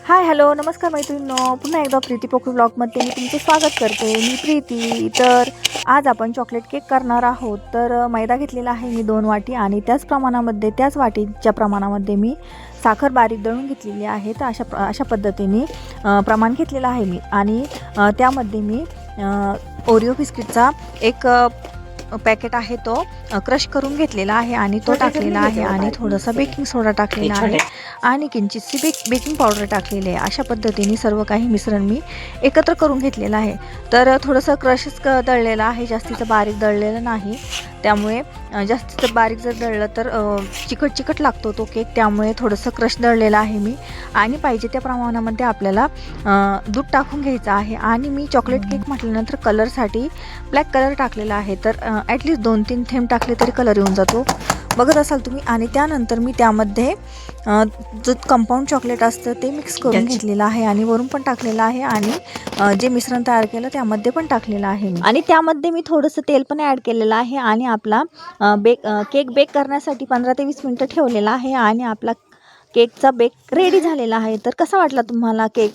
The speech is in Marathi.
हाय हॅलो नमस्कार मैत्रिणींनो, पुन्हा एकदा प्रीती पोखरी ब्लॉगमध्ये मी तुमचं स्वागत करते. मी प्रीती. तर आज आपण चॉकलेट केक करणार आहोत. तर मैदा घेतलेला आहे मी 2 वाटी आणि त्याच वाटीच्या प्रमाणामध्ये मी साखर बारीक दळून घेतलेली आहे. तर अशा पद्धतीने प्रमाण घेतलेलं आहे मी. आणि त्यामध्ये मी ओरिओ बिस्किटचा एक पॅकेट आहे तो क्रश करून घेतलेला आहे आणि तो टाकलेला आहे आणि थोडासा बेकिंग सोडा टाकलेला आहे आणि किंचितशी बेकिंग पावडर टाकलेली आहे. अशा पद्धतीने सर्व काही मिश्रण मी एकत्र करून घेतलेलं आहे. तर थोडंसं क्रशच दळलेलं आहे, जास्तीचं बारीक दळलेलं नाही. त्यामुळे जास्तीचं बारीक जर दळलं तर चिकट लागतो तो केक. त्यामुळे थोडंसं क्रश दळलेलं आहे मी. आणि पाहिजे त्या प्रमाणामध्ये आपल्याला दूध टाकून घ्यायचं आहे. आणि मी चॉकलेट केक म्हटल्यानंतर कलरसाठी ब्लॅक कलर टाकलेला आहे. तर ॲटलिस्ट 2-3 थेंब टाकले तरी कलर येऊन जातो, बघत असाल तुम्ही. आणि त्यानंतर मी त्यामध्ये जो कंपाऊंड चॉकलेट असतं ते मिक्स करून घेतलेलं आहे आणि वरून पण टाकलेलं आहे आणि जे मिश्रण तयार केलं त्यामध्ये पण टाकलेलं आहे मी. आणि त्यामध्ये मी थोडंसं तेल पण ॲड केलेलं आहे आणि आपला केक बेक करण्यासाठी 15 ते 20 मिनटं ठेवलेला आहे आणि आपला केकचा बेक रेडी झालेला आहे. तर कसा वाटला तुम्हाला केक?